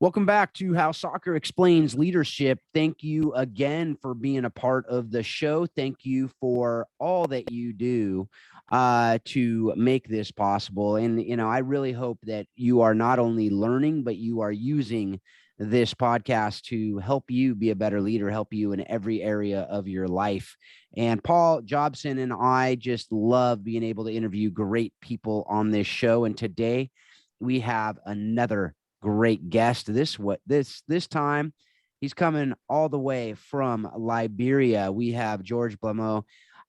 Welcome back to How Soccer Explains Leadership. Thank you again for being a part of the show. Thank you for all that you do to make this possible. And, I really hope that you are not only learning, but you are using this podcast to help you be a better leader, help you in every area of your life. And Paul Jobson and I just love being able to interview great people on this show. And today we have another great guest. This time he's coming all the way from Liberia. We have George Blamoh,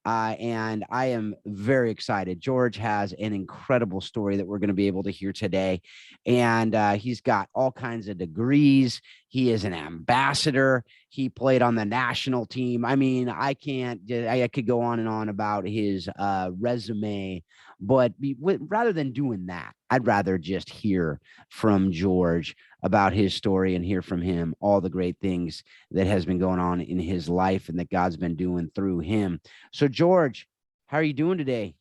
and I am very excited. George has an incredible story that we're going to be able to hear today, and he's got all kinds of degrees. He is an ambassador. He played on the national team. I mean, I could go on and on about his resume, but rather than doing that, I'd rather just hear from George about his story and hear from him all the great things that has been going on in his life and that God's been doing through him. So, George, how are you doing today?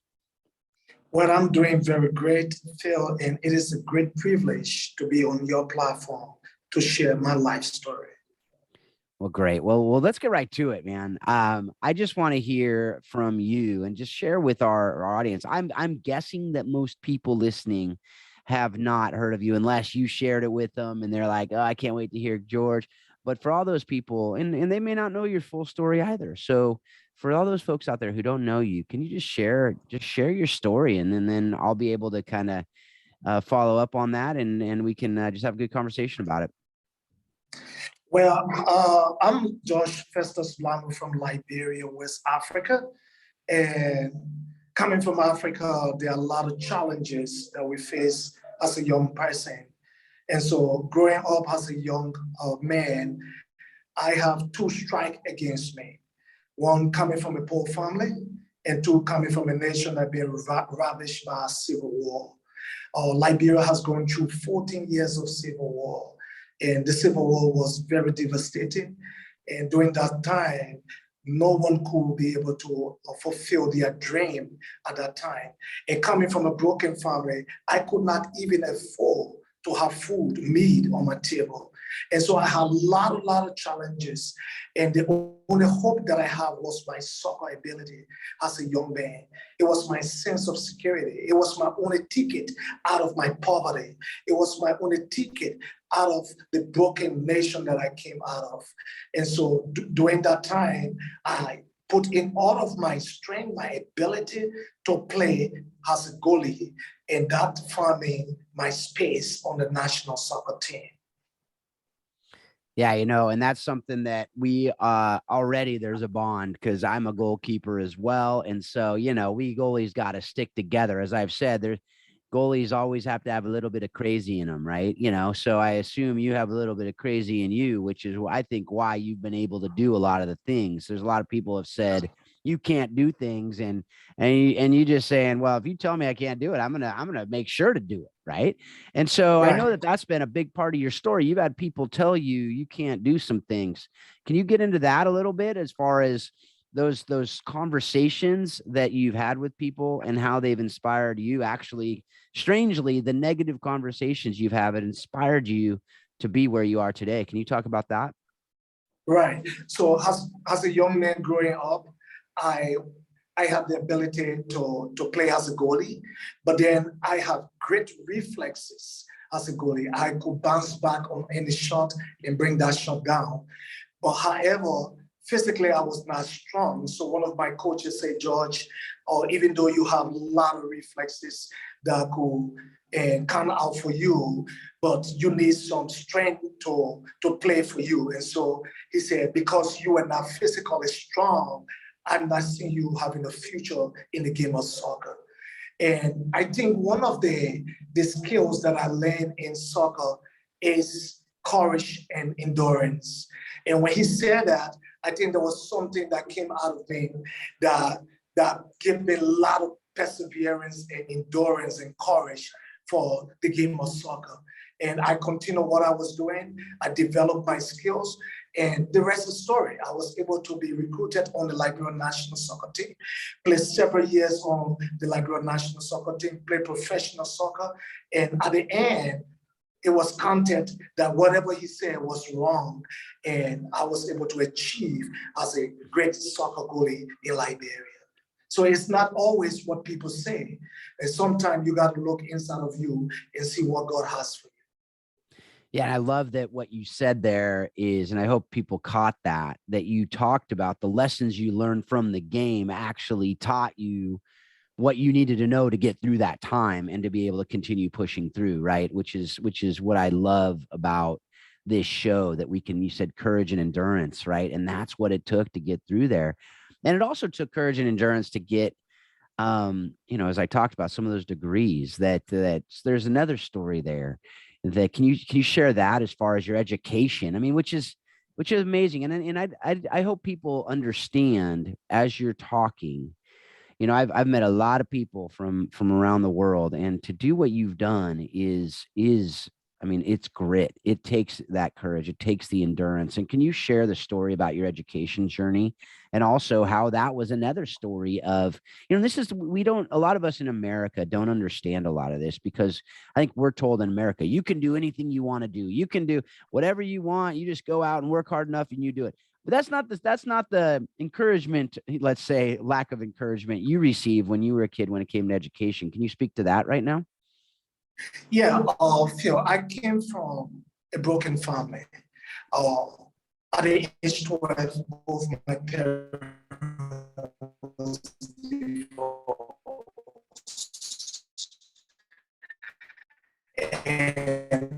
Well, I'm doing very great, Phil, and it is a great privilege to be on your platform to share my life story. Well, great. Well, let's get right to it, man. I just want to hear from you and just share with our audience. I'm guessing that most people listening have not heard of you unless you shared it with them and they're like, oh, I can't wait to hear George. But for all those people, and they may not know your full story either. So for all those folks out there who don't know you, can you just share your story, and then I'll be able to kind of follow up on that, and we can just have a good conversation about it. Well, I'm Josh Festus Blamoh from Liberia, West Africa. And coming from Africa, there are a lot of challenges that we face as a young person. And so growing up as a young man, I have two strikes against me. One coming from a poor family, and two coming from a nation that been ravaged by a civil war. Liberia has gone through 14 years of civil war. And the Civil War was very devastating. And during that time, no one could be able to fulfill their dream at that time. And coming from a broken family, I could not even afford to have food, meat on my table. And so I had a lot of challenges. And the only hope that I had was my soccer ability as a young man. It was my sense of security. It was my only ticket out of my poverty. It was my only ticket out of the broken nation that I came out of. And so during that time, I put in all of my strength, my ability to play as a goalie, and that found me my space on the national soccer team. Yeah, and that's something that we already, there's a bond because I'm a goalkeeper as well. And so, we goalies got to stick together. As I've said, goalies always have to have a little bit of crazy in them, right? So I assume you have a little bit of crazy in you, which is, I think, why you've been able to do a lot of the things. There's a lot of people have said you can't do things, and you just saying, well, if you tell me I can't do it, I'm gonna make sure to do it, right? And so right. I know that that's been a big part of your story. You've had people tell you can't do some things. Can you get into that a little bit as far as those conversations that you've had with people and how they've inspired you? Actually, strangely, the negative conversations you've had have inspired you to be where you are today. Can you talk about that? Right. So as a young man growing up, I had the ability to play as a goalie, but then I have great reflexes as a goalie. I could bounce back on any shot and bring that shot down. But however, physically, I was not strong. So one of my coaches said, George, even though you have a lot of reflexes that could come out for you, but you need some strength to play for you. And so he said, because you are not physically strong, I'm not seeing you having a future in the game of soccer. And I think one of the skills that I learned in soccer is courage and endurance. And when he said that, I think there was something that came out of me that gave me a lot of perseverance and endurance and courage for the game of soccer. And I continued what I was doing. I developed my skills, and the rest is story. I was able to be recruited on the Liberian national soccer team, played several years on the Liberian national soccer team, played professional soccer, and at the end, it was content that whatever he said was wrong, and I was able to achieve as a great soccer goalie in Liberia. So it's not always what people say. And sometimes you got to look inside of you and see what God has for you. Yeah, and I love that what you said there is, and I hope people caught that you talked about the lessons you learned from the game actually taught you what you needed to know to get through that time and to be able to continue pushing through, right? Which is what I love about this show, that we can, you said courage and endurance, right? And that's what it took to get through there. And it also took courage and endurance to get, as I talked about some of those degrees, that there's another story there that can you share that as far as your education? I mean, which is amazing. And I hope people understand as you're talking. I've met a lot of people from around the world, and to do what you've done is I mean, it's grit. It takes that courage. It takes the endurance. And can you share the story about your education journey, and also how that was another story of, this is, a lot of us in America don't understand a lot of this, because I think we're told in America, you can do anything you want to do. You can do whatever you want. You just go out and work hard enough and you do it. But that's not the encouragement, let's say, lack of encouragement you received when you were a kid when it came to education. Can you speak to that right now? Yeah, Phil, I came from a broken family. At the age 12, both my parents and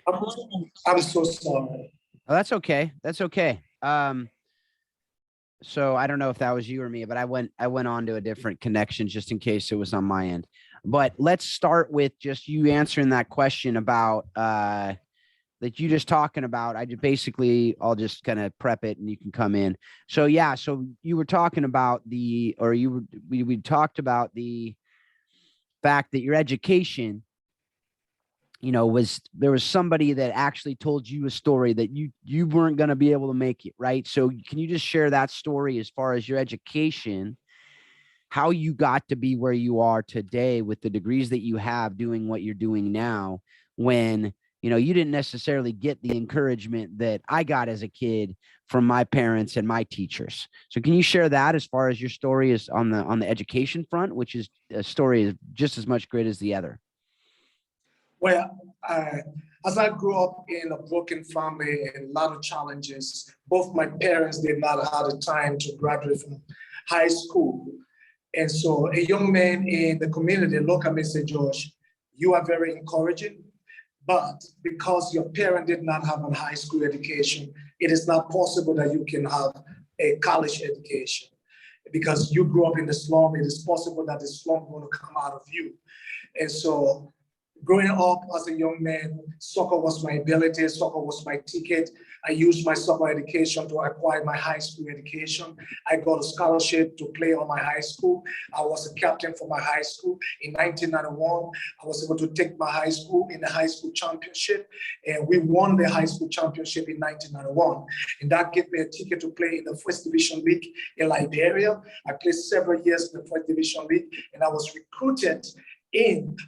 I'm so sorry. Oh, that's okay. That's okay. So I don't know if that was you or me, but I went on to a different connection just in case it was on my end. But let's start with just you answering that question about that you just talking about. I'll just kind of prep it and you can come in. So yeah, so you were talking about we talked about the fact that your education, there was somebody that actually told you a story that you weren't going to be able to make it, right? So can you just share that story as far as your education, how you got to be where you are today with the degrees that you have doing what you're doing now, when you didn't necessarily get the encouragement that I got as a kid from my parents and my teachers. So can you share that as far as your story is on the education front, which is a story is just as much great as the other? Well, as I grew up in a broken family and a lot of challenges, both my parents did not have the time to graduate from high school. And so a young man in the community looked at me and said, Josh, you are very encouraging, but because your parent did not have a high school education, it is not possible that you can have a college education. Because you grew up in the slum, it is possible that the slum will come out of you. And so growing up as a young man, soccer was my ability, soccer was my ticket. I used my soccer education to acquire my high school education. I got a scholarship to play on my high school. I was a captain for my high school. In 1991, I was able to take my high school in the high school championship, and we won the high school championship in 1991. And that gave me a ticket to play in the First Division League in Liberia. I played several years in the First Division League, and I was recruited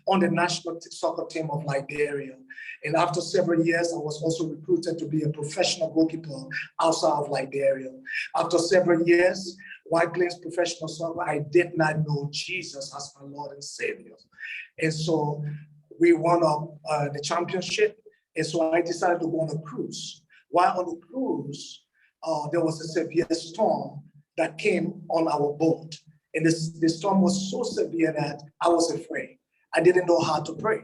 on the national soccer team of Liberia. And after several years, I was also recruited to be a professional goalkeeper outside of Liberia. After several years, while playing professional soccer, I did not know Jesus as my Lord and Savior. And so we won the championship. And so I decided to go on a cruise. While on the cruise, there was a severe storm that came on our boat. And the storm was so severe that I was afraid. I didn't know how to pray.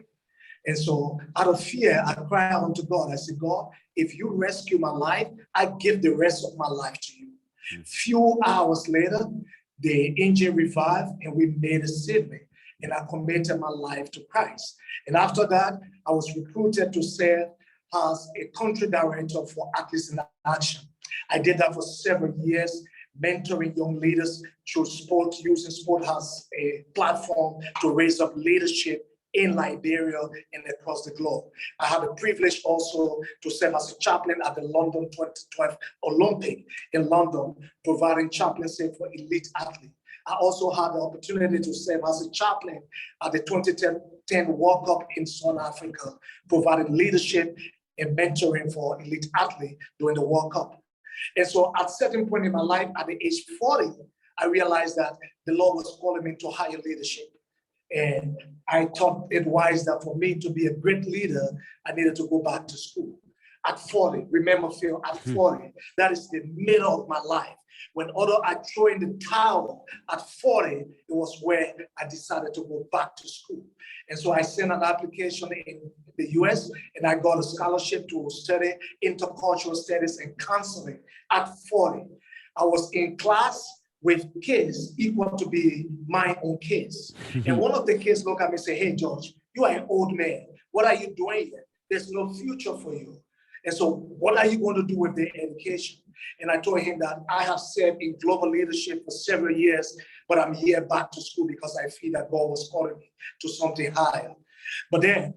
And so out of fear, I cried out to God. I said, God, if you rescue my life, I give the rest of my life to you. Few hours later, the engine revived and we made a Sydney. And I committed my life to Christ. And after that, I was recruited to serve as a country director for Athletes in Action. I did that for several years, mentoring young leaders through sport, using sport as a platform to raise up leadership in Liberia and across the globe. I had the privilege also to serve as a chaplain at the London 2012 Olympic in London, providing chaplaincy for elite athletes. I also had the opportunity to serve as a chaplain at the 2010 World Cup in South Africa, providing leadership and mentoring for elite athletes during the World Cup. And so at a certain point in my life, at the age 40, I realized that the Lord was calling me to higher leadership. And I thought it wise that for me to be a great leader, I needed to go back to school. At 40, remember, Phil, at 40, that is the middle of my life. When others are throwing the towel at 40, it was where I decided to go back to school. And so I sent an application in the US and I got a scholarship to study intercultural studies and counseling at 40. I was in class with kids equal to be my own kids. And one of the kids looked at me and said, hey, George, you are an old man. What are you doing here? There's no future for you. And so what are you going to do with the education? And I told him that I have served in global leadership for several years, but I'm here back to school because I feel that God was calling me to something higher. But then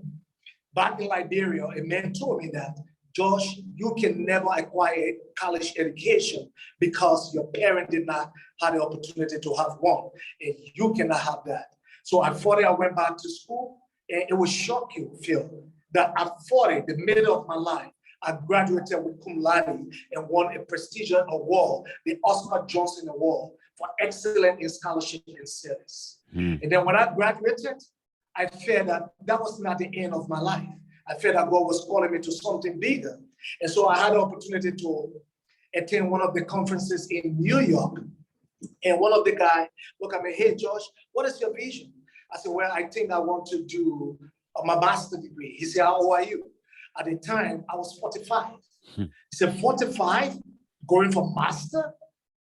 back in Liberia, a man told me that, Josh, you can never acquire a college education because your parent did not have the opportunity to have one, and you cannot have that. So at 40, I went back to school, and it will shock you, Phil, that at 40, the middle of my life, I graduated with cum laude and won a prestigious award, the Oscar Johnson Award for excellence in scholarship and service. And then when I graduated, I felt that that was not the end of my life. I felt that God was calling me to something bigger. And so I had the opportunity to attend one of the conferences in New York. And one of the guys looked at me, hey, Josh, what is your vision? I said, well, I think I want to do my master's degree. He said, how old are you? At the time, I was 45. He said, 45, going for master?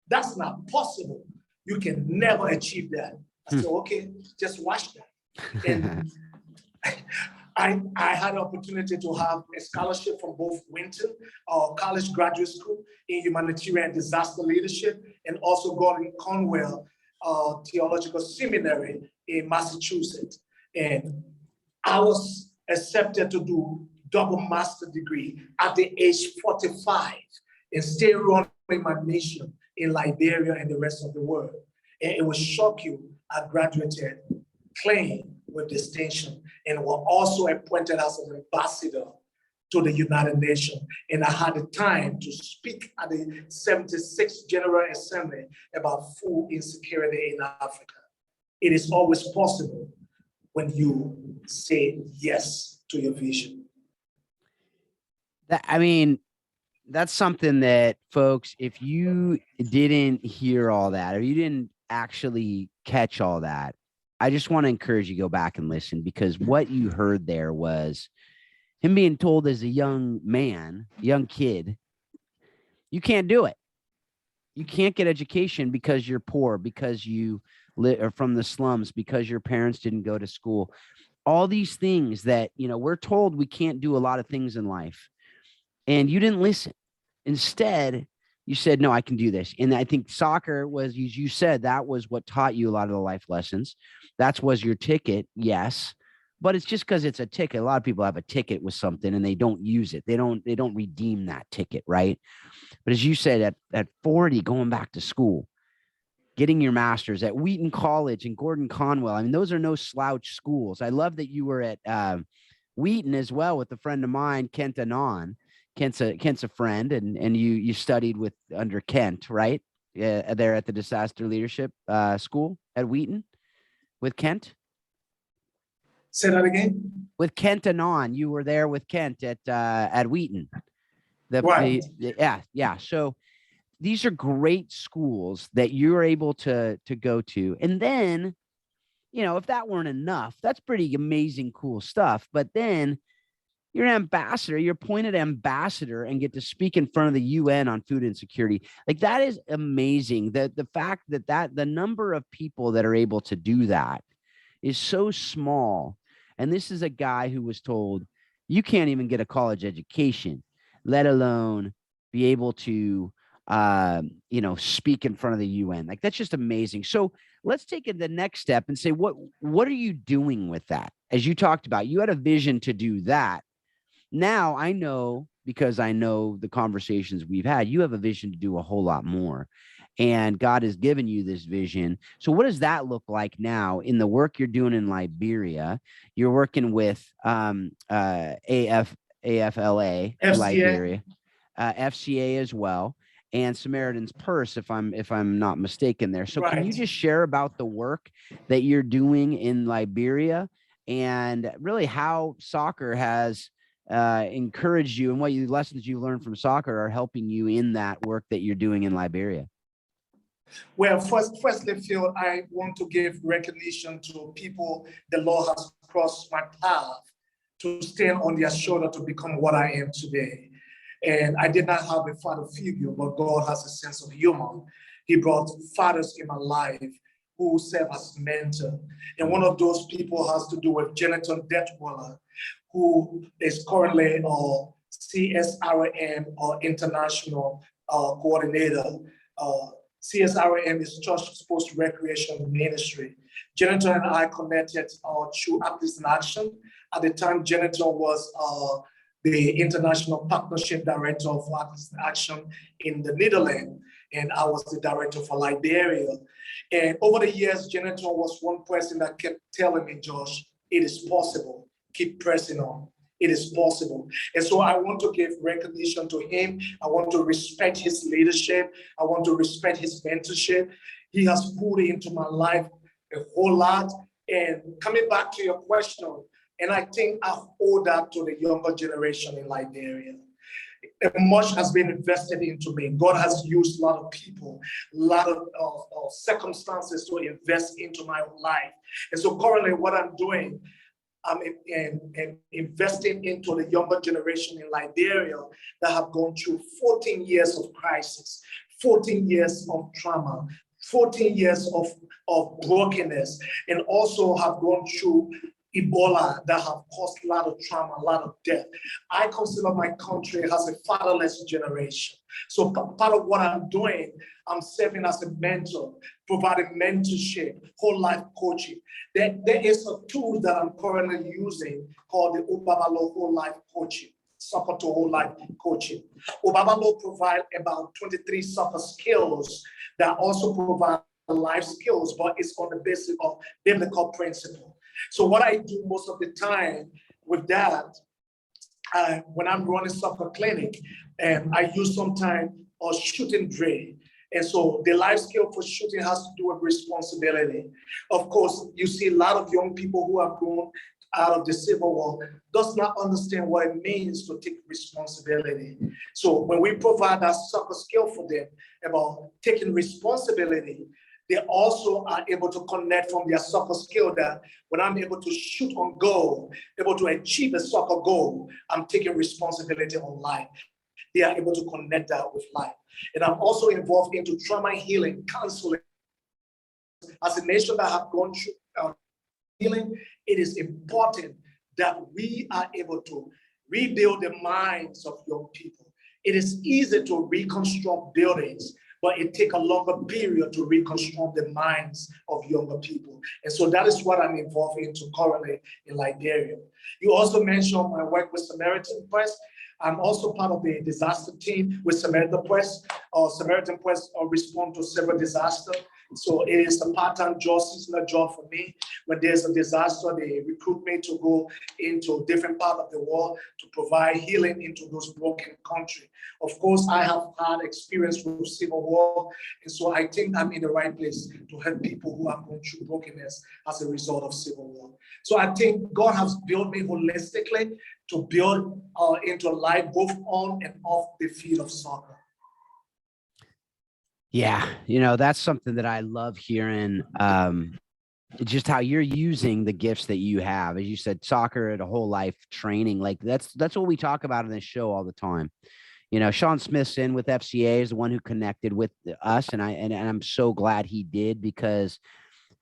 That's not possible. You can never achieve that. I said, okay, just watch that. And I had the opportunity to have a scholarship from both Winton College Graduate School in Humanitarian and Disaster Leadership, and also Gordon Conwell Theological Seminary in Massachusetts. And I was accepted to do double master degree at the age 45 and stay running my mission in Liberia and the rest of the world. And it will shock you, I graduated clean with distinction and were also appointed as an ambassador to the United Nations. And I had the time to speak at the 76th General Assembly about food insecurity in Africa. It is always possible when you say yes to your vision. That's something that, folks, if you didn't hear all that, or you didn't actually catch all that, I just want to encourage you to go back and listen, because what you heard there was him being told as a young man, young kid, you can't do it. You can't get education because you're poor, because you live from the slums, because your parents didn't go to school. All these things that, we're told we can't do a lot of things in life. And you didn't listen. Instead, you said, no, I can do this. And I think soccer was, as you said, that was what taught you a lot of the life lessons. That was your ticket, yes. But it's just because it's a ticket. A lot of people have a ticket with something and they don't use it. They don't redeem that ticket, right? But as you said, at 40, going back to school, getting your master's at Wheaton College and Gordon Conwell. Those are no slouch schools. I love that you were at Wheaton as well with a friend of mine, Kent Anon. Kent's a friend, and you studied under Kent, right? There at the Disaster Leadership School at Wheaton with Kent. Say that again. With Kent Anon, you were there with Kent at Wheaton. Right. Yeah. So these are great schools that you're able to go to, and then, if that weren't enough, that's pretty amazing, cool stuff. But then you're an ambassador, you're appointed ambassador, and get to speak in front of the UN on food insecurity. Like, that is amazing. The fact that the number of people that are able to do that is so small. And this is a guy who was told, you can't even get a college education, let alone be able to, speak in front of the UN. Like, that's just amazing. So let's take it the next step and say, what are you doing with that? As you talked about, you had a vision to do that. Now I know, because I know the conversations we've had, you have a vision to do a whole lot more, and God has given you this vision. So what does that look like now in the work you're doing in Liberia? You're working with AFLA, FCA. Liberia, FCA as well, and Samaritan's Purse, if I'm not mistaken there. So Can you just share about the work that you're doing in Liberia, and really how soccer has encouraged you, and what lessons you learned from soccer are helping you in that work that you're doing in Liberia? Well, firstly, Phil, I want to give recognition to people the Lord has crossed my path to stand on their shoulder to become what I am today. And I did not have a father figure, but God has a sense of humor. He brought fathers in my life who serve as mentor. And one of those people has to do with Jonathan Detwiller, who is currently CSRM or international coordinator. CSRM is Church Sports Recreation Ministry. Jonathan and I connected through Athletes in Action. At the time, Jonathan was the International Partnership Director for Athletes in Action in the Netherlands, and I was the director for Liberia. And over the years, Jonathan was one person that kept telling me, Josh, it is possible. Keep pressing on. It is possible. And so I want to give recognition to him. I want to respect his leadership. I want to respect his mentorship. He has put into my life a whole lot. And coming back to your question, and I think I owe that to the younger generation in Liberia. Much has been invested into me. God has used a lot of people, a lot of circumstances to invest into my life. And so currently what I'm doing, and investing into the younger generation in Liberia that have gone through 14 years of crisis, 14 years of trauma, 14 years of brokenness, and also have gone through Ebola that have caused a lot of trauma, a lot of death. I consider my country as a fatherless generation. So part of what I'm doing, I'm serving as a mentor, providing mentorship, whole life coaching. There is a tool that I'm currently using called the Obabalo Whole Life Coaching, Soccer to Whole Life Coaching. Obabalo provides about 23 soccer skills that also provide life skills, but it's on the basis of biblical principle. So what I do most of the time with that, when I'm running soccer clinic, and I use sometimes a shooting drill. And so the life skill for shooting has to do with responsibility. Of course, you see a lot of young people who have grown out of the Civil War does not understand what it means to take responsibility. So when we provide that soccer skill for them about taking responsibility, they also are able to connect from their soccer skill that when I'm able to shoot on goal, able to achieve a soccer goal, I'm taking responsibility on life. They are able to connect that with life. And I'm also involved into trauma healing, counseling. As a nation that have gone through healing, it is important that we are able to rebuild the minds of young people. It is easy to reconstruct buildings, but it takes a longer period to reconstruct the minds of younger people. And so that is what I'm involved into currently in Liberia. You also mentioned my work with Samaritan Press. I'm also part of the disaster team with Samaritan Press. Samaritan Press respond to several disasters. So it is a part-time job, seasonal job for me. When there's a disaster, they recruit me to go into different parts of the world to provide healing into those broken countries. Of course, I have had experience with civil war, and so I think I'm in the right place to help people who are going through brokenness as a result of civil war. So I think God has built me holistically to build into life both on and off the field of soccer. Yeah, that's something that I love hearing. Just how you're using the gifts that you have, as you said, soccer and a whole life training. Like that's what we talk about in this show all the time. Sean Smith's in with FCA is the one who connected with us, and I'm so glad he did, because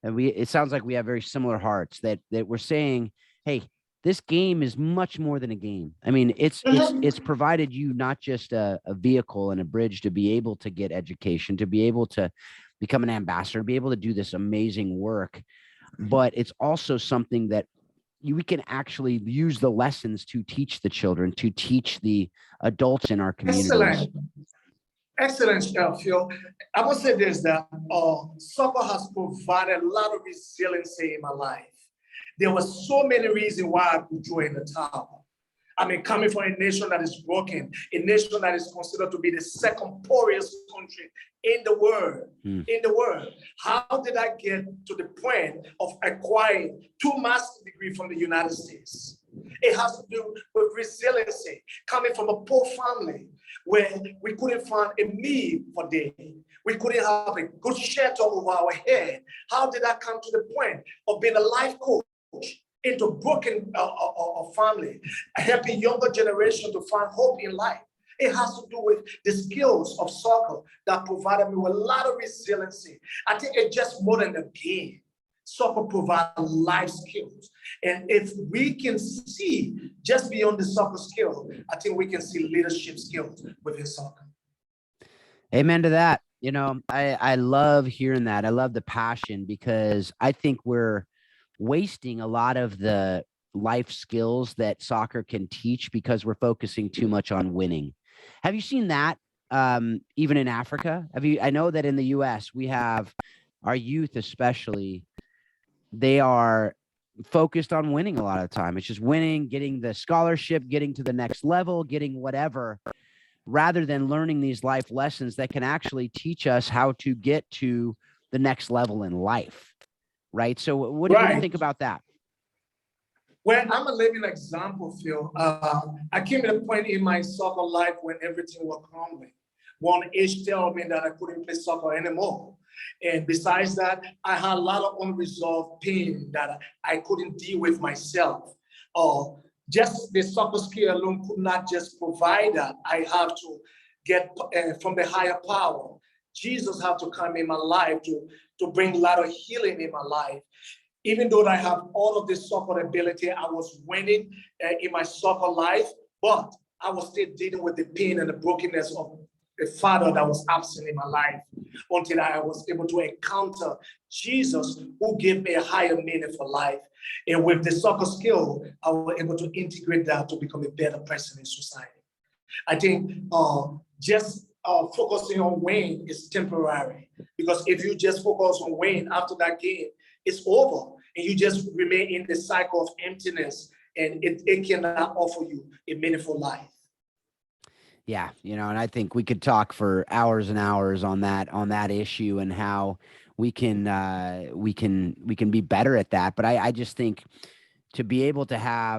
it sounds like we have very similar hearts that we're saying, hey, this game is much more than a game. I mean, it's provided you not just a vehicle and a bridge to be able to get education, to be able to become an ambassador, to be able to do this amazing work, but it's also something that we can actually use the lessons to teach the children, to teach the adults in our communities. Excellent, Phil. I would say this, that soccer has provided a lot of resiliency in my life. There were so many reasons why I could join the towel. I mean, coming from a nation that is broken, a nation that is considered to be the second poorest country in the world. How did I get to the point of acquiring 2 master's degrees from the United States? It has to do with resiliency, coming from a poor family where we couldn't find a meal for day. We couldn't have a good shelter over our head. How did I come to the point of being a life coach into broken family, helping younger generation to find hope in life? It has to do with the skills of soccer that provided me with a lot of resiliency. I think it's just more than a game. Soccer provides life skills. And if we can see just beyond the soccer skill, I think we can see leadership skills within soccer. Amen to that. I love hearing that. I love the passion, because I think we're wasting a lot of the life skills that soccer can teach because we're focusing too much on winning. Have you seen that even in Africa? I know that in the US, we have our youth, especially, they are focused on winning a lot of the time. It's just winning, getting the scholarship, getting to the next level, getting whatever, rather than learning these life lessons that can actually teach us how to get to the next level in life. Right. So what do you think about that? Well, I'm a living example, Phil. I came to a point in my soccer life when everything was crumbling. one age tell me that I couldn't play soccer anymore. And besides that, I had a lot of unresolved pain that I couldn't deal with myself. Just the soccer skill alone could not just provide that. I have to get from the higher power. Jesus had to come in my life to bring a lot of healing in my life. Even though I have all of this soccer ability, I was winning in my soccer life, but I was still dealing with the pain and the brokenness of the father that was absent in my life until I was able to encounter Jesus, who gave me a higher meaning for life. And with the soccer skill, I was able to integrate that to become a better person in society. I think just focusing on winning is temporary, because if you just focus on winning after that game, it's over, and you just remain in the cycle of emptiness, and it cannot offer you a meaningful life. Yeah, and I think we could talk for hours and hours on that issue and how we can be better at that. But I just think to be able to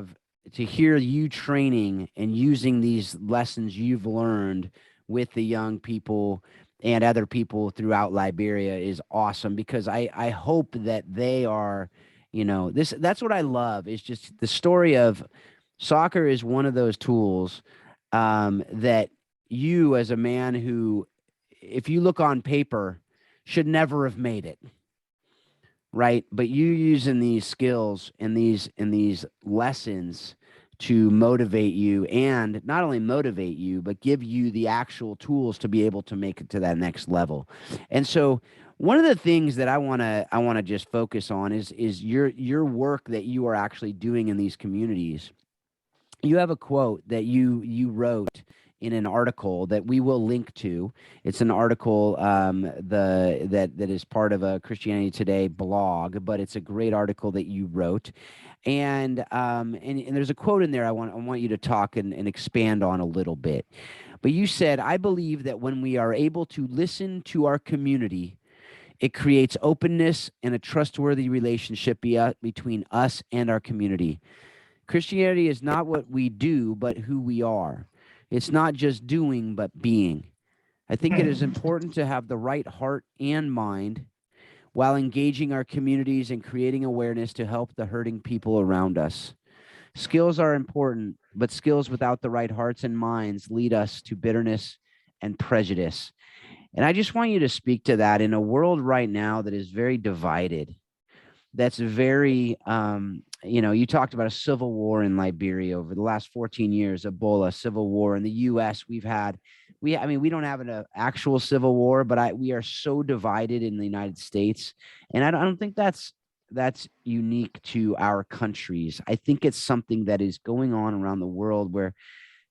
hear you training and using these lessons you've learned with the young people and other people throughout Liberia is awesome, because I hope that they are, that's what I love, is just the story of soccer is one of those tools that you, as a man who, if you look on paper, should never have made it, right? But you using these skills and these lessons to motivate you, and not only motivate you, but give you the actual tools to be able to make it to that next level. And so one of the things that I want to just focus on is your work that you are actually doing in these communities. You have a quote that you wrote in an article that we will link to. It's an article that is part of a Christianity Today blog, but it's a great article that you wrote. And there's a quote in there I want you to talk and expand on a little bit. But you said, "I believe that when we are able to listen to our community, it creates openness and a trustworthy relationship between us and our community. Christianity is not what we do, but who we are. It's not just doing, but being. I think it is important to have the right heart and mind while engaging our communities and creating awareness to help the hurting people around us. Skills are important, but skills without the right hearts and minds lead us to bitterness and prejudice." And I just want you to speak to that in a world right now that is very divided. That's very, you talked about a civil war in Liberia over the last 14 years, Ebola, civil war. In the U.S., we don't have an actual civil war, but we are so divided in the United States. And I don't think that's unique to our countries. I think it's something that is going on around the world where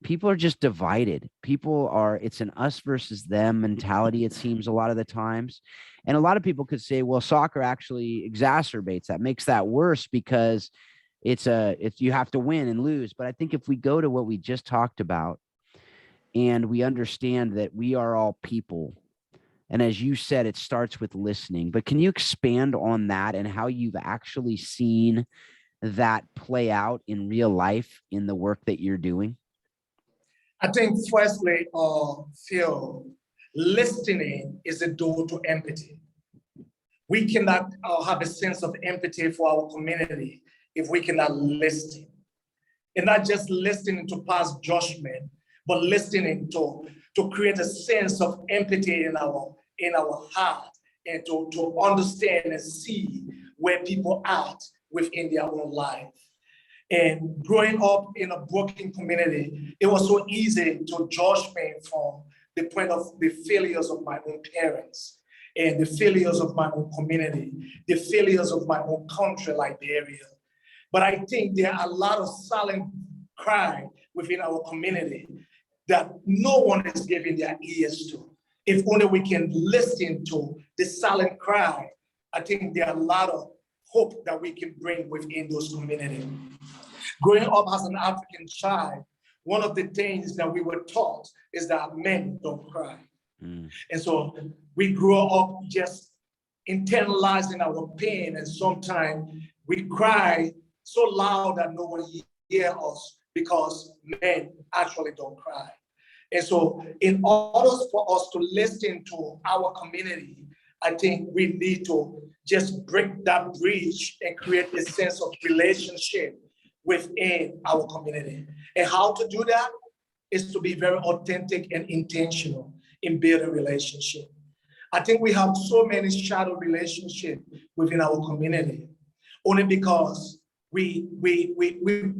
people are just divided. It's an us versus them mentality, it seems, a lot of the times. And a lot of people could say, well, soccer actually exacerbates that, makes that worse, because it's you have to win and lose. But I think if we go to what we just talked about and we understand that we are all people, and as you said, it starts with listening. But can you expand on that and how you've actually seen that play out in real life in the work that you're doing? I think firstly, Phil, listening is a door to empathy. We cannot have a sense of empathy for our community if we cannot listen. And not just listening to pass judgment, but listening to create a sense of empathy in our heart, and to understand and see where people are within their own life. And growing up in a broken community, it was so easy to judge me from the point of the failures of my own parents and the failures of my own community, the failures of my own country, Liberia. But I think there are a lot of silent cry within our community that no one is giving their ears to. If only we can listen to the silent cry, I think there are a lot of hope that we can bring within those communities. Growing up as an African child, one of the things that we were taught is that men don't cry. And so we grew up just internalizing our pain, and sometimes we cry so loud that no one hears us because men actually don't cry. And so in order for us to listen to our community, I think we need to just break that bridge and create a sense of relationship within our community. And how to do that is to be very authentic and intentional in building relationship. I think we have so many shadow relationships within our community, only because we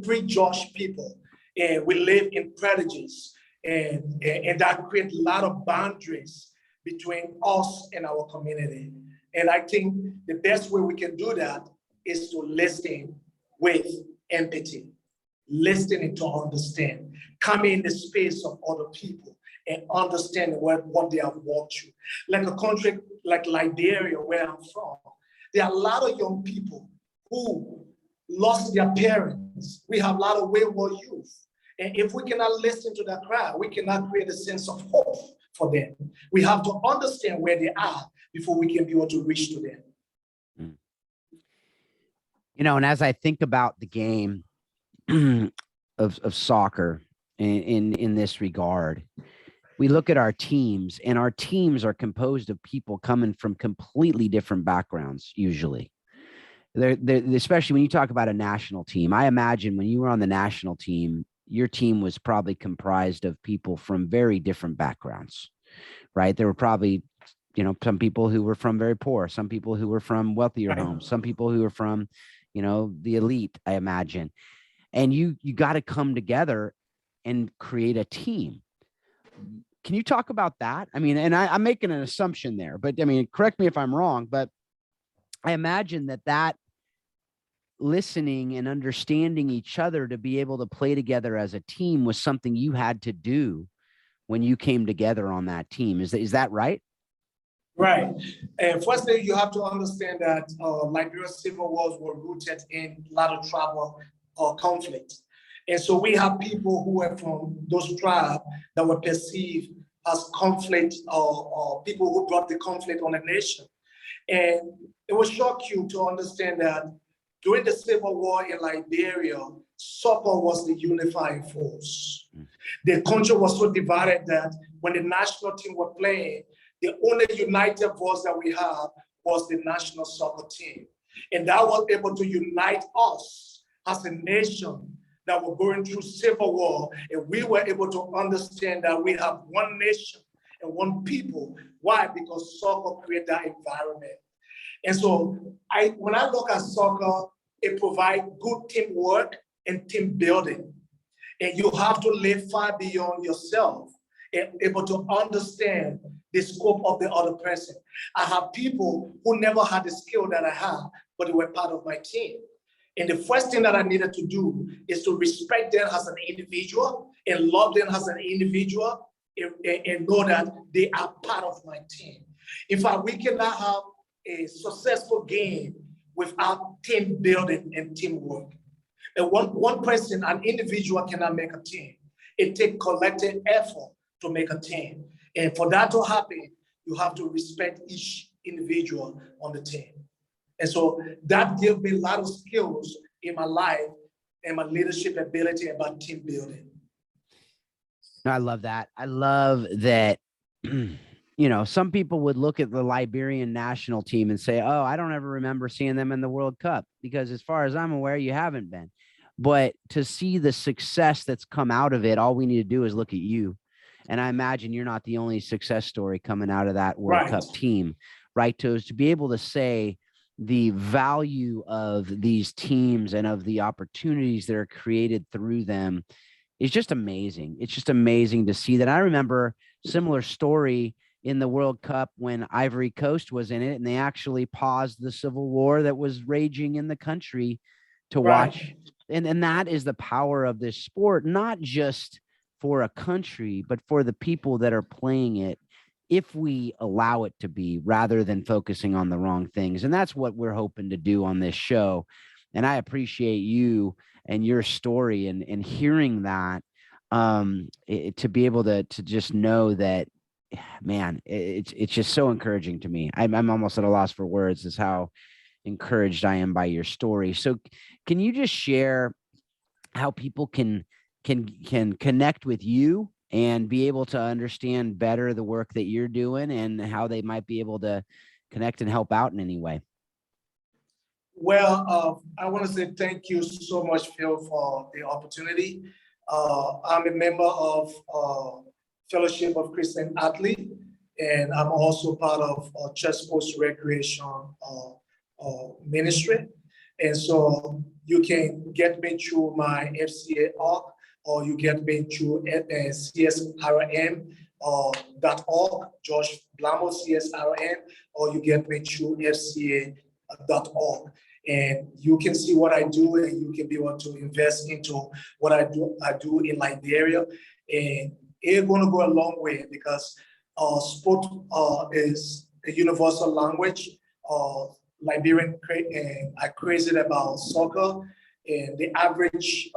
prejudge people and we live in prejudice, and that creates a lot of boundaries between us and our community. And I think the best way we can do that is to listen with empathy, listening to understand, coming in the space of other people and understanding what they have walked through. Like a country like Liberia, where I'm from, there are a lot of young people who lost their parents. We have a lot of wayward youth. And if we cannot listen to that crowd, we cannot create a sense of hope for them. We have to understand where they are before we can be able to reach to them. You know, and as I think about the game of soccer in this regard, we look at our teams, and our teams are composed of people coming from completely different backgrounds, usually. They're, especially when you talk about a national team. I imagine when you were on the national team, your team was probably comprised of people from very different backgrounds, right? There were probably, you know, some people who were from very poor, some people who were from wealthier homes, some people who were from, you know, the elite, I imagine. And you got to come together and create a team. Can you talk about that? I mean, and I'm making an assumption there, but I mean, correct me if I'm wrong, but I imagine that listening and understanding each other to be able to play together as a team was something you had to do when you came together on that team. Is that right? Right. And firstly, you have to understand that Liberia's civil wars were rooted in a lot of tribal conflict. And so we have people who were from those tribes that were perceived as conflict or people who brought the conflict on a nation. And it will shock you to understand that during the Civil War in Liberia, soccer was the unifying force. The country was so divided that when the national team were playing, the only united voice that we have was the national soccer team. And that was able to unite us as a nation that were going through civil war. And we were able to understand that we have one nation and one people. Why? Because soccer created that environment. And so when I look at soccer, it provides good teamwork and team building. And you have to live far beyond yourself and able to understand the scope of the other person. I have people who never had the skill that I have, but they were part of my team. And the first thing that I needed to do is to respect them as an individual and love them as an individual and know that they are part of my team. In fact, we cannot have a successful game without team building and teamwork. And one person, an individual cannot make a team. It takes collective effort to make a team. And for that to happen, you have to respect each individual on the team. And so that gave me a lot of skills in my life and my leadership ability about team building. I love that. I love that. You know, some people would look at the Liberian national team and say, oh, I don't ever remember seeing them in the World Cup, because as far as I'm aware, you haven't been. But to see the success that's come out of it, all we need to do is look at you. And I imagine you're not the only success story coming out of that World Cup team, right? To be able to say the value of these teams and of the opportunities that are created through them is just amazing. It's just amazing to see that. I remember similar story in the World Cup when Ivory Coast was in it, and they actually paused the civil war that was raging in the country to watch. And that is the power of this sport, not just for a country, but for the people that are playing it, if we allow it to be, rather than focusing on the wrong things. And that's what we're hoping to do on this show. And I appreciate you and your story and hearing that, to be able to just know that, man, it's just so encouraging to me. I'm almost at a loss for words as how encouraged I am by your story. So can you just share how people can connect with you and be able to understand better the work that you're doing and how they might be able to connect and help out in any way? Well, I want to say thank you so much, Phil, for the opportunity. I'm a member of Fellowship of Christian Athlete, and I'm also part of Church Post Recreation Ministry. And so you can get me through my FCA org, or you get me through CSRM .org, Josh Blamoh CSRM, or you get me through FCA.org. And you can see what I do, and you can be able to invest into what I do in Liberia. And it's going to go a long way, because sport is a universal language. Liberian are crazy about soccer, and the average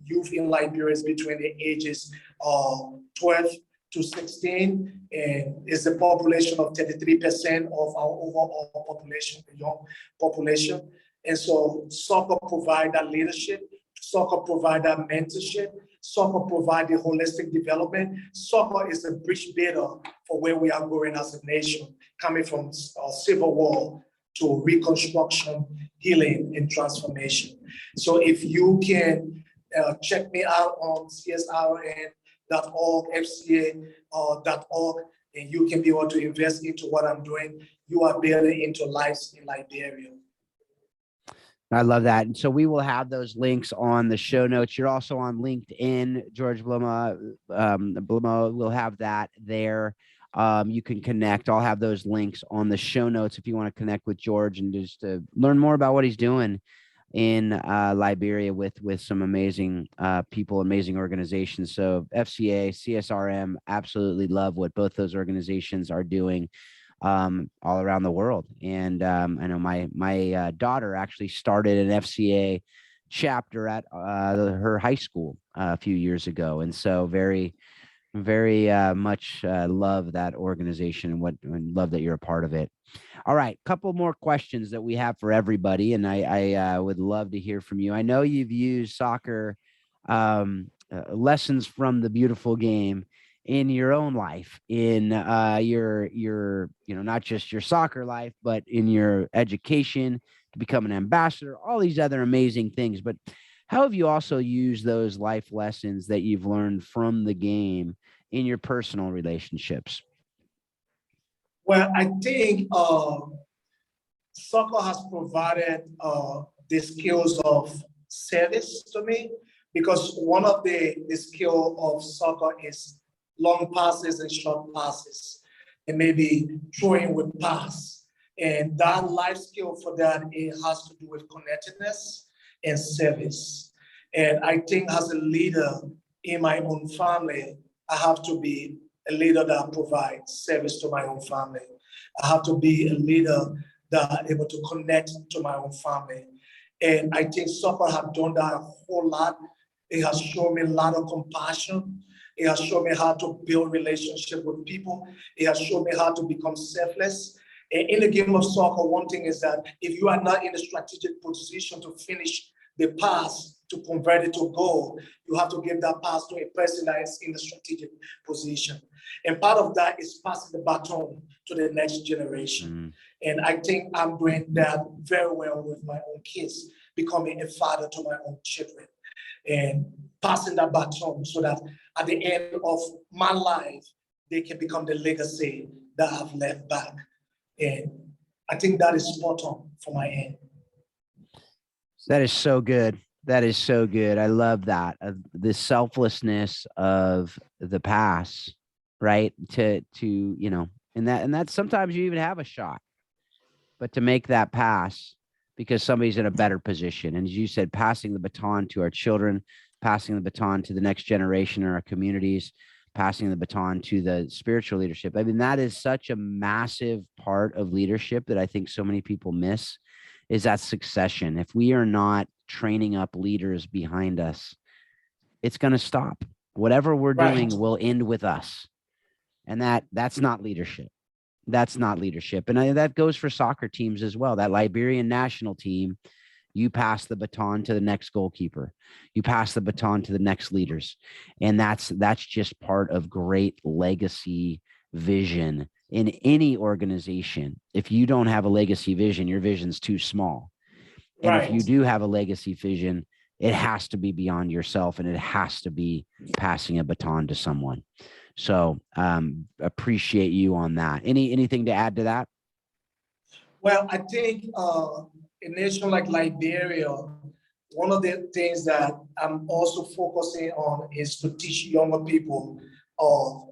youth in Liberia is between the ages of 12 to 16, and is a population of 33% of our overall population, the young population. And so soccer provide that leadership, soccer provide that mentorship, soccer provide the holistic development. Soccer is a bridge builder for where we are going as a nation, coming from civil war to reconstruction, healing, and transformation. So if you can check me out on CSRN.org, FCA.org, and you can be able to invest into what I'm doing, you are building into lives in Liberia. I love that. And so we will have those links on the show notes. You're also on LinkedIn, George Blamoh. Blamoh will have that there. You can connect. I'll have those links on the show notes if you want to connect with George and just learn more about what he's doing in Liberia with some amazing people, amazing organizations. So FCA, CSRM, absolutely love what both those organizations are doing all around the world. And I know my daughter actually started an FCA chapter at her high school a few years ago. And so very much love that organization and love that you're a part of it. All right, couple more questions that we have for everybody, and I would love to hear from you. I know you've used soccer lessons from the beautiful game in your own life, in your not just your soccer life, but in your education to become an ambassador, all these other amazing things. But how have you also used those life lessons that you've learned from the game in your personal relationships? Well, I think soccer has provided the skills of service to me, because one of the skill of soccer is long passes and short passes, and maybe throwing with pass. And that life skill for that, it has to do with connectedness and service. And I think as a leader in my own family, I have to be a leader that provides service to my own family. I have to be a leader that is able to connect to my own family. And I think soccer has done that a whole lot. It has shown me a lot of compassion. It has shown me how to build relationship with people. It has shown me how to become selfless. And in the game of soccer, one thing is that if you are not in a strategic position to finish the pass, to convert it to goal, you have to give that pass to a person that is in the strategic position. And part of that is passing the baton to the next generation. And I think I'm doing that very well with my own kids, becoming a father to my own children, and passing that baton so that at the end of my life, they can become the legacy that I've left back. And I think that is spot on for my end. That is so good. That is so good. I love that. The selflessness of the pass, right? To and that sometimes you even have a shot, but to make that pass because somebody's in a better position. And as you said, passing the baton to our children, passing the baton to the next generation in our communities, passing the baton to the spiritual leadership. I mean, that is such a massive part of leadership that I think so many people miss, is that succession. If we are not training up leaders behind us, it's going to stop. Whatever we're doing will end with us. And that's not leadership. That's not leadership. And that goes for soccer teams as well. That Liberian national team you pass the baton to the next goalkeeper, you pass the baton to the next leaders. And that's just part of great legacy vision in any organization. If you don't have a legacy vision, your vision's too small. And if you do have a legacy vision, it has to be beyond yourself, and it has to be passing a baton to someone. So appreciate you on that. Anything to add to that? Well, I think a nation like Liberia, one of the things that I'm also focusing on is to teach younger people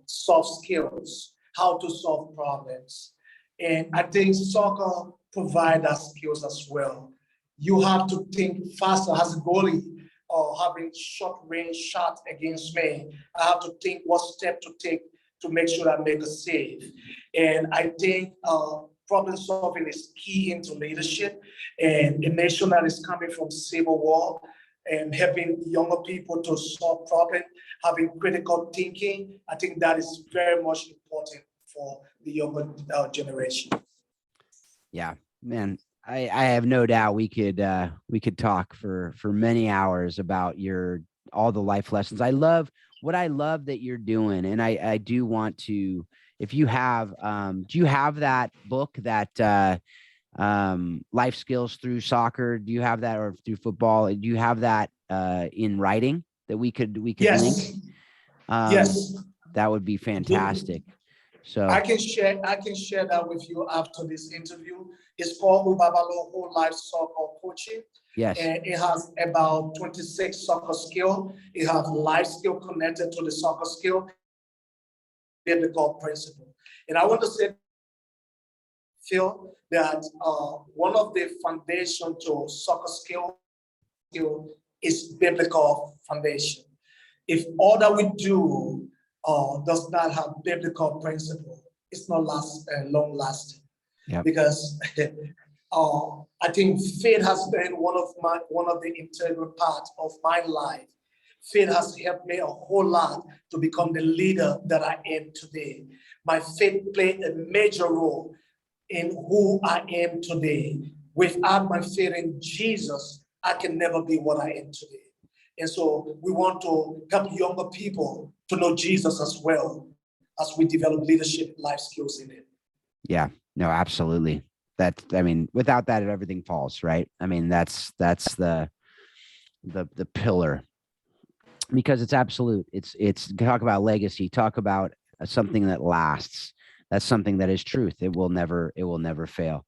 soft skills, how to solve problems. And I think soccer provides that skills as well. You have to think faster as a goalie or having short range shots against me. I have to think what step to take to make sure I make a save. And I think problem solving is key into leadership, and a nation that is coming from civil war and helping younger people to solve problems, having critical thinking. I think that is very much important for the younger generation. Yeah, man. I have no doubt we could talk for many hours about all the life lessons. I love that you're doing. And I do want to, if you have, do you have that book, that life skills through soccer? Do you have that, or through football? Do you have that in writing that we could Yes. link? Yes. That would be fantastic. So I can share that with you after this interview. It's called Babalo Whole Life Soccer Coaching. Yes. And it has about 26 soccer skills. It has life skill connected to the soccer skill, biblical principle. And I want to say, Phil, that one of the foundation to soccer skill is biblical foundation. If all that we do does not have biblical principle, it's not long lasting. Yep. Because I think faith has been one of the integral parts of my life. Faith has helped me a whole lot to become the leader that I am today. My faith played a major role in who I am today. Without my faith in Jesus, I can never be what I am today. And so we want to help younger people to know Jesus as well as we develop leadership life skills in it. Yeah, no, absolutely. Without that, everything falls, right? I mean, that's the pillar, because it's absolute. It's talk about legacy, talk about something that lasts. That's something that is truth. It will never fail.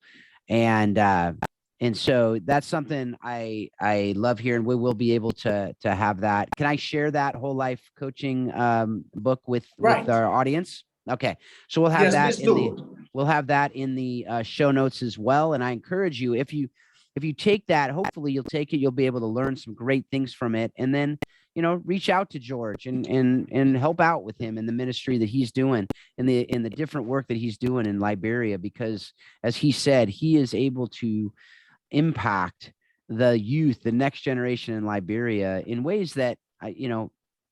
And so that's something I love hearing. We will be able to have that. Can I share that whole life coaching book with our audience? Okay. So we'll have that in the show notes as well. And I encourage you, if you take that, hopefully you'll take it, you'll be able to learn some great things from it. And then, reach out to George and help out with him in the ministry that he's doing, in the different work that he's doing in Liberia, because as he said, he is able to impact the youth, the next generation in Liberia, in ways that,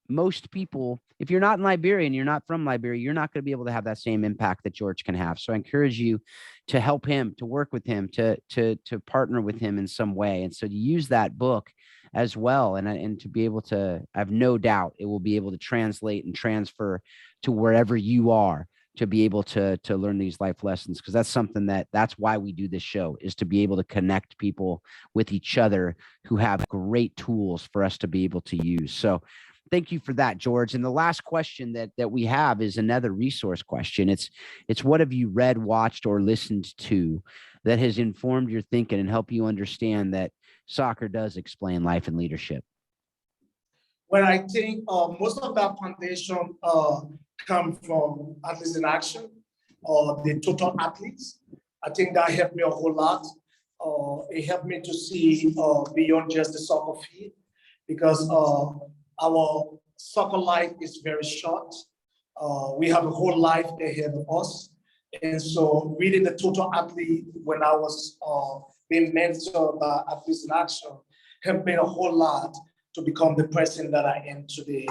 most people, if you're not in Liberia and you're not from Liberia, you're not going to be able to have that same impact that George can have. So I encourage you to help him, to work with him, to partner with him in some way. And so to use that book as well, and to be able to, I have no doubt it will be able to translate and transfer to wherever you are, to be able to learn these life lessons, because that's why we do this show, is to be able to connect people with each other who have great tools for us to be able to use. So thank you for that, George. And the last question that we have is another resource question. It's what have you read, watched, or listened to that has informed your thinking and helped you understand that soccer does explain life and leadership? Well, I think most of that foundation come from Athletes in Action, or the Total Athletes. I think that helped me a whole lot. It helped me to see beyond just the soccer field, because our soccer life is very short. We have a whole life ahead of us. And so reading the Total Athlete when I was being mentored by Athletes in Action helped me a whole lot to become the person that I am today.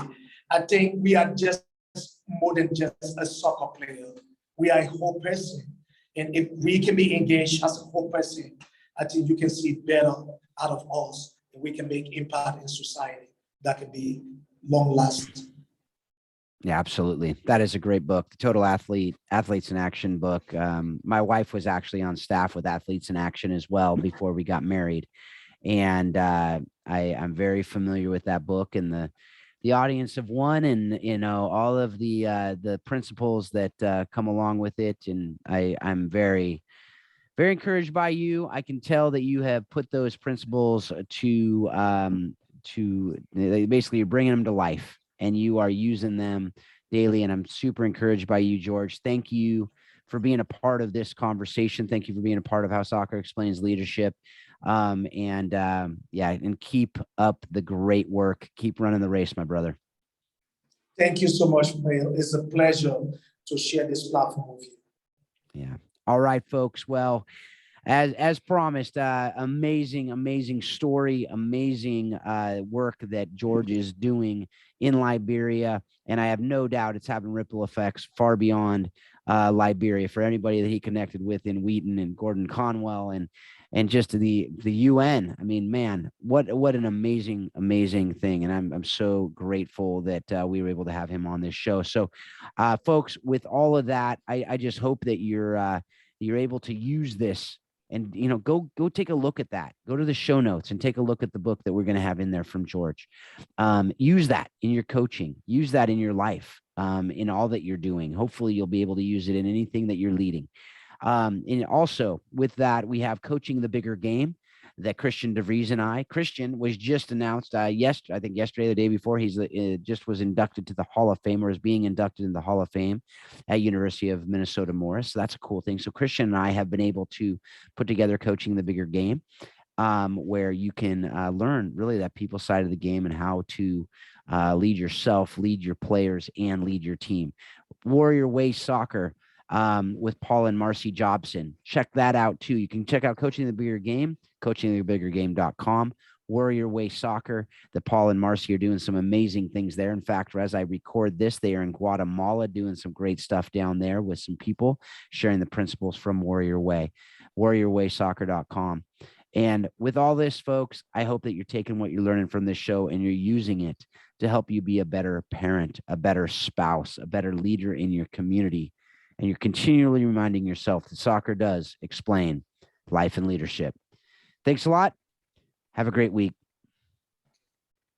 I think we are just more than just a soccer player. We are a whole person. And if we can be engaged as a whole person, I think you can see better out of us, and we can make impact in society that can be long lasting. Yeah, absolutely. That is a great book, the Total Athletes in Action book. My wife was actually on staff with Athletes in Action as well before we got married. And I'm very familiar with that book and the audience of one, and all of the principles that come along with it. And I'm very, very encouraged by you. I can tell that you have put those principles to basically you're bringing them to life, and you are using them daily. And I'm super encouraged by you, George. Thank you for being a part of this conversation. Thank you for being a part of How Soccer Explains Leadership. And keep up the great work. Keep running the race, my brother. Thank you so much, Mail. It's a pleasure to share this platform with you. Yeah. All right, folks. Well, as promised, amazing story, amazing work that George is doing in Liberia. And I have no doubt it's having ripple effects far beyond Liberia for anybody that he connected with in Wheaton and Gordon Conwell and just the UN. I mean, man, what an amazing thing. And I'm so grateful that we were able to have him on this show. So folks, with all of that, I just hope that you're able to use this. And, go take a look at that. Go to the show notes and take a look at the book that we're going to have in there from George. Use that in your coaching. Use that in your life, in all that you're doing. Hopefully, you'll be able to use it in anything that you're leading. And also with that, we have Coaching the Bigger Game that Christian DeVries and Christian was just announced I think yesterday, the day before, he's just was inducted to the Hall of Fame, or is being inducted in the Hall of Fame at University of Minnesota Morris. So that's a cool thing. So Christian and I have been able to put together Coaching the Bigger Game, where you can learn really that people side of the game and how to lead yourself, lead your players, and lead your team. Warrior Way Soccer with Paul and Marcy Jobson. Check that out too. You can check out Coaching the Bigger Game, coachingthebiggergame.com. Warrior Way Soccer, that Paul and Marcy are doing some amazing things there. In fact, as I record this, they are in Guatemala doing some great stuff down there with some people sharing the principles from Warrior Way, warriorwaysoccer.com. And with all this, folks, I hope that you're taking what you're learning from this show and you're using it to help you be a better parent, a better spouse, a better leader in your community. And you're continually reminding yourself that soccer does explain life and leadership. Thanks a lot. Have a great week.